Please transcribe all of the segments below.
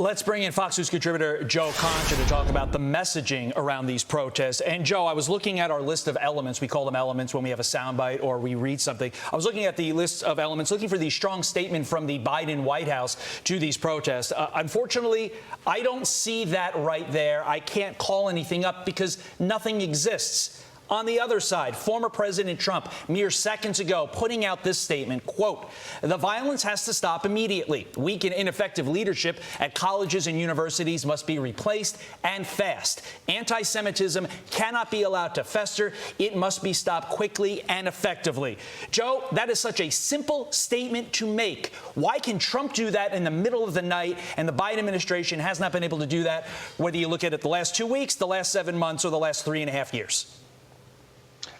Let's bring in Fox News contributor Joe Concha to talk about the messaging around these protests. And, Joe, I was looking at our list of elements. We call them elements when we have a soundbite or we read something. I was looking at the list of elements, looking for the strong statement from the Biden White House to these protests. Unfortunately, I don't see that right there. I can't call anything up because nothing exists. On the other side, former President Trump, mere seconds ago, putting out this statement, quote, "The violence has to stop immediately. Weak and ineffective leadership at colleges and universities must be replaced and fast. Anti-Semitism cannot be allowed to fester. It must be stopped quickly and effectively." Joe, that is such a simple statement to make. Why can Trump do that in the middle of the night and the Biden administration has not been able to do that, whether you look at it the last 2 weeks, the last 7 months, or the last 3.5 years?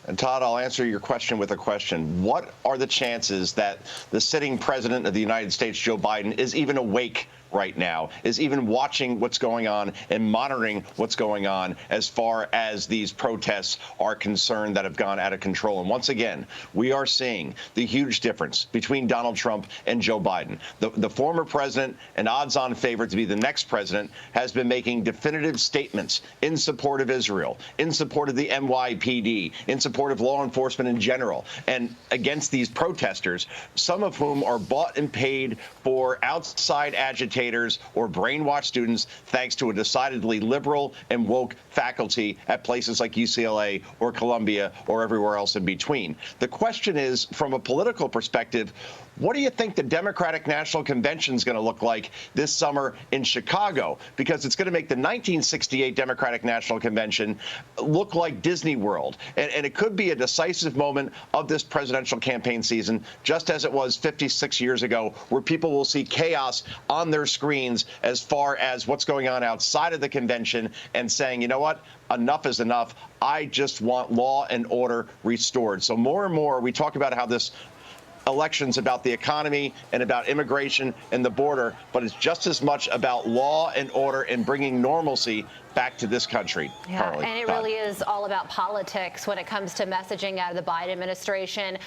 And Todd, I'll answer your question with a question. What are the chances that the sitting president of the United States, Joe Biden, is even awake right now, is even watching what's going on and monitoring what's going on as far as these protests are concerned that have gone out of control? And once again, we are seeing the huge difference between Donald Trump and Joe Biden. The former president, an odds-on favorite to be the next president, has been making definitive statements in support of Israel, in support of the NYPD, in support of law enforcement in general, and against these protesters, some of whom are bought and paid for outside agitators or brainwashed students, thanks to a decidedly liberal and woke faculty at places like UCLA or Columbia or everywhere else in between. The question is, from a political perspective, what do you think the Democratic National Convention is going to look like this summer in Chicago? Because it's going to make the 1968 Democratic National Convention look like Disney World. And it could be a decisive moment of this presidential campaign season, just as it was 56 years ago, where people will see chaos on their screens as far as what's going on outside of the convention and saying, you know what? Enough is enough. I just want law and order restored. So more and more, we talk about how this elections about the economy and about immigration and the border, but it's just as much about law and order and bringing normalcy back to this country. Yeah, Carly, and it really is all about politics when it comes to messaging out of the Biden administration.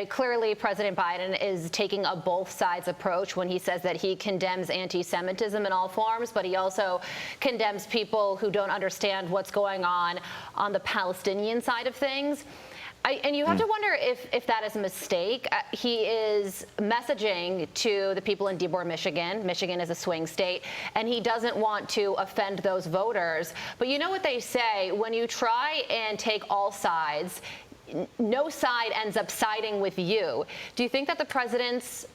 Clearly, President Biden is taking a both sides approach when he says that he condemns anti-Semitism in all forms, but he also condemns people who don't understand what's going on the Palestinian side of things. And you have to wonder if that is a mistake. He is messaging to the people in Dearborn, Michigan. Michigan is a swing state, and he doesn't want to offend those voters. But you know what they say, when you try and take all sides, no side ends up siding with you. Do you think that the president's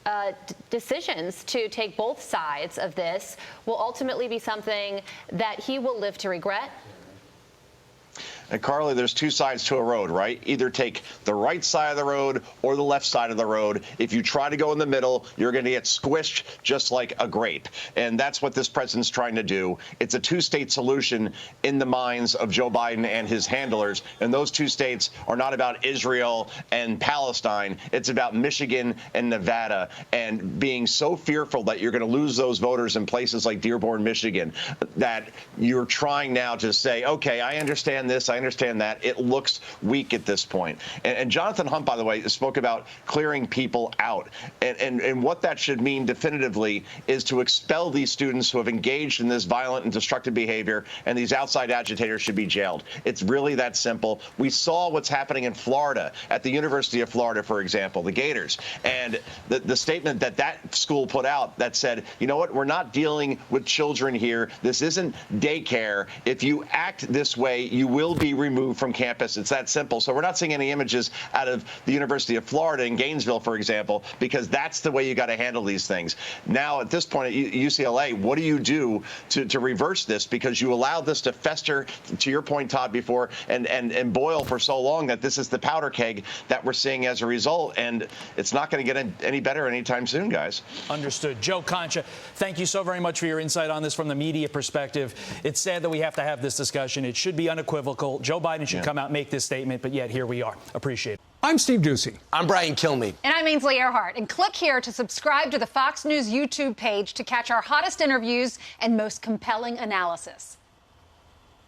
decisions to take both sides of this will ultimately be something that he will live to regret? And Carly, there's two sides to a road, right? Either take the right side of the road or the left side of the road. If you try to go in the middle, you're going to get squished just like a grape. And that's what this president's trying to do. It's a two-state solution in the minds of Joe Biden and his handlers. And those two states are not about Israel and Palestine. It's about Michigan and Nevada, and being so fearful that you're going to lose those voters in places like Dearborn, Michigan, that you're trying now to say, OK, I understand this, I understand that. It looks weak at this point. And Jonathan Hunt, by the way, spoke about clearing people out. And what that should mean definitively is to expel these students who have engaged in this violent and destructive behavior, and these outside agitators should be jailed. It's really that simple. We saw what's happening in Florida, at the University of Florida, for example, the Gators. And the statement that school put out that said, you know what, we're not dealing with children here. This isn't daycare. If you act this way, you will be removed from campus. It's that simple. So we're not seeing any images out of the University of Florida in Gainesville, for example, because that's the way you got to handle these things. Now, at this point at UCLA, what do you do to reverse this? Because you allowed this to fester, to your point, Todd, before, and boil for so long that this is the powder keg that we're seeing as a result. And it's not going to get any better anytime soon, guys. Understood. Joe Concha, thank you so very much for your insight on this from the media perspective. It's sad that we have to have this discussion. It should be unequivocal. Joe Biden should come out and make this statement, but yet here we are. Appreciate it. I'm Steve Ducey. I'm Brian Kilmeade. And I'm Ainsley Earhart. And click here to subscribe to the Fox News YouTube page to catch our hottest interviews and most compelling analysis.